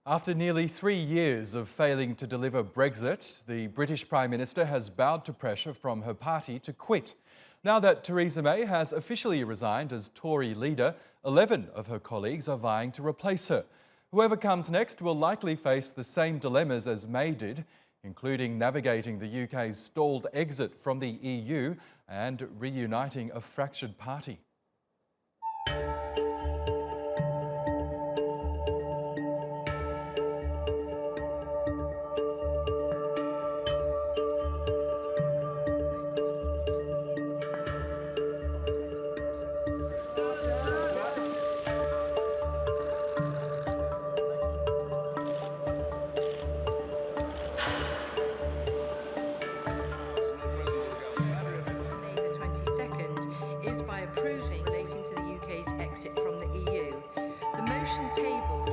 After nearly 3 years of failing to deliver Brexit, the British Prime Minister has bowed to pressure from her party to quit. Now that Theresa May has officially resigned as Tory leader, 11 of her colleagues are vying to replace her. Whoever comes next will likely face the same dilemmas as May did, including navigating the UK's stalled exit from the EU and reuniting a fractured party. From the EU. The motion table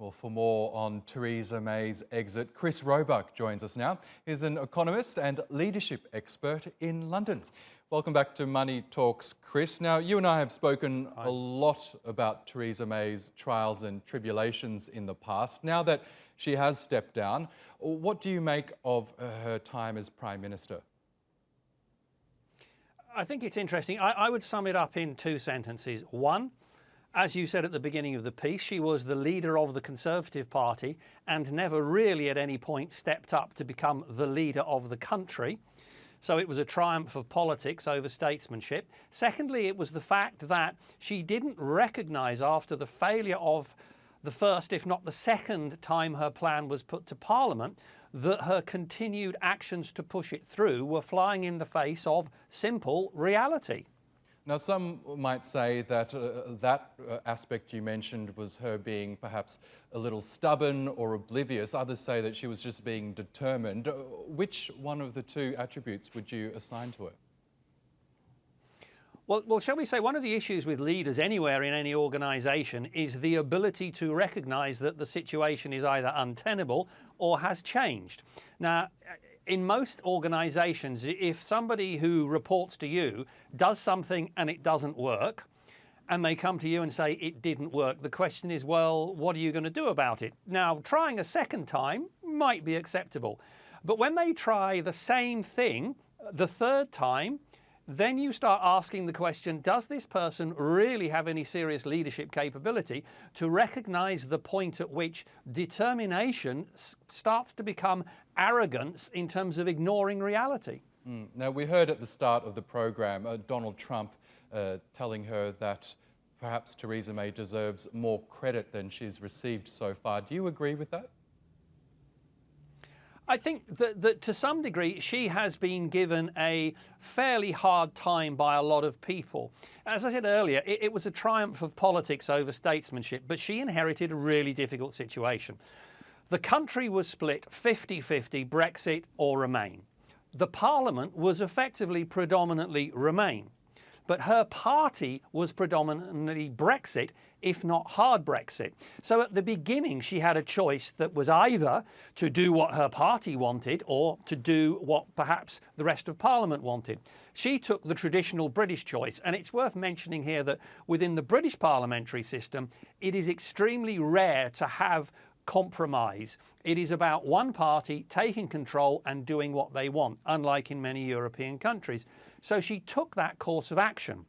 Well, for more on Theresa May's exit, Chris Roebuck joins us now. He's an economist and leadership expert in London. Welcome back to Money Talks, Chris. Now, you and I have spoken a lot about Theresa May's trials and tribulations in the past. Now that she has stepped down, what do you make of her time as Prime Minister? I think it's interesting. I would sum it up in two sentences. One, as you said at the beginning of the piece, she was the leader of the Conservative Party and never really at any point stepped up to become the leader of the country. So it was a triumph of politics over statesmanship. Secondly, it was the fact that she didn't recognise after the failure of the first, if not the second time her plan was put to Parliament, that her continued actions to push it through were flying in the face of simple reality. Now, some might say that that aspect you mentioned was her being perhaps a little stubborn or oblivious. Others say that she was just being determined. Which one of the two attributes would you assign to her? Well, shall we say one of the issues with leaders anywhere in any organisation is the ability to recognise that the situation is either untenable or has changed. Now, in most organisations, if somebody who reports to you does something and it doesn't work, and they come to you and say it didn't work, the question is, well, what are you going to do about it? Now, trying a second time might be acceptable. But when they try the same thing the third time, then you start asking the question, does this person really have any serious leadership capability to recognise the point at which determination starts to become arrogance in terms of ignoring reality? Now, we heard at the start of the program Donald Trump telling her that perhaps Theresa May deserves more credit than she's received so far. Do you agree with that? I think that to some degree she has been given a fairly hard time by a lot of people. As I said earlier, it was a triumph of politics over statesmanship, but she inherited a really difficult situation. The country was split 50-50, Brexit or Remain. The Parliament was effectively predominantly Remain, but her party was predominantly Brexit, if not hard Brexit. So at the beginning, she had a choice that was either to do what her party wanted or to do what perhaps the rest of Parliament wanted. She took the traditional British choice, and it's worth mentioning here that within the British parliamentary system, it is extremely rare to have compromise. It is about one party taking control and doing what they want, unlike in many European countries. So she took that course of action.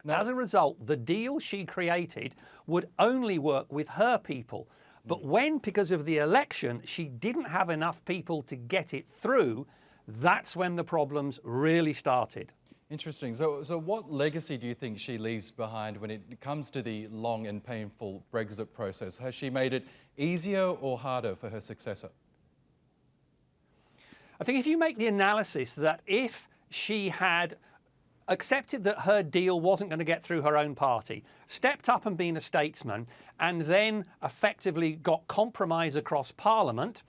Now, as a result, the deal she created would only work with her people. But when, because of the election, she didn't have enough people to get it through, that's when the problems really started. Interesting. So what legacy do you think she leaves behind when it comes to the long and painful Brexit process? Has she made it easier or harder for her successor? I think if you make the analysis that if she had accepted that her deal wasn't going to get through her own party, stepped up and been a statesman, and then effectively got compromise across Parliament,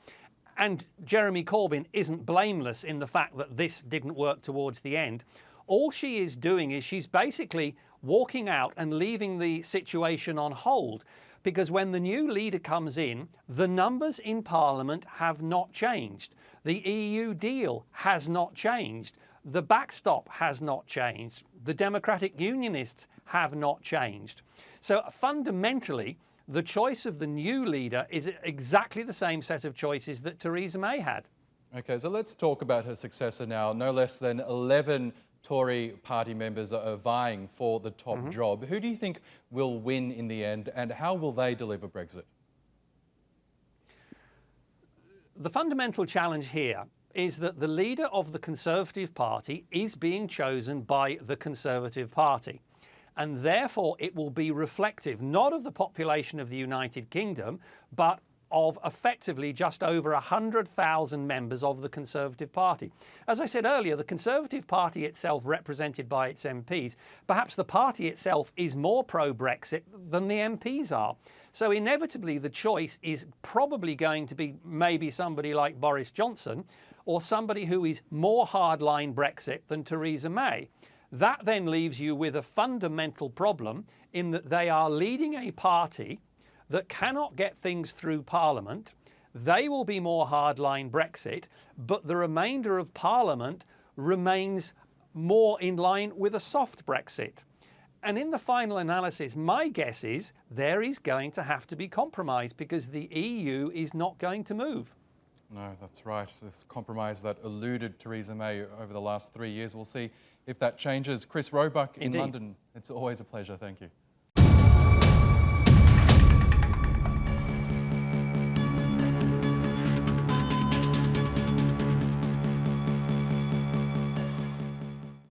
and Jeremy Corbyn isn't blameless in the fact that this didn't work towards the end, all she is doing is she's basically walking out and leaving the situation on hold, because when the new leader comes in, the numbers in Parliament have not changed. The EU deal has not changed. The backstop has not changed. The Democratic Unionists have not changed. So fundamentally, the choice of the new leader is exactly the same set of choices that Theresa May had. Okay, so let's talk about her successor now. No less than 11 Tory party members are vying for the top job. Who do you think will win in the end, and how will they deliver Brexit? The fundamental challenge here is that the leader of the Conservative Party is being chosen by the Conservative Party. And therefore it will be reflective not of the population of the United Kingdom, but of effectively just over 100,000 members of the Conservative Party. As I said earlier, the Conservative Party itself, represented by its MPs, perhaps the party itself is more pro-Brexit than the MPs are. So inevitably the choice is probably going to be maybe somebody like Boris Johnson, or somebody who is more hardline Brexit than Theresa May. That then leaves you with a fundamental problem in that they are leading a party that cannot get things through Parliament. They will be more hardline Brexit, but the remainder of Parliament remains more in line with a soft Brexit. And in the final analysis, my guess is there is going to have to be compromise, because the EU is not going to move. No, that's right. This compromise that eluded Theresa May over the last 3 years. We'll see if that changes. Chris Roebuck in Indeed. London, it's always a pleasure. Thank you.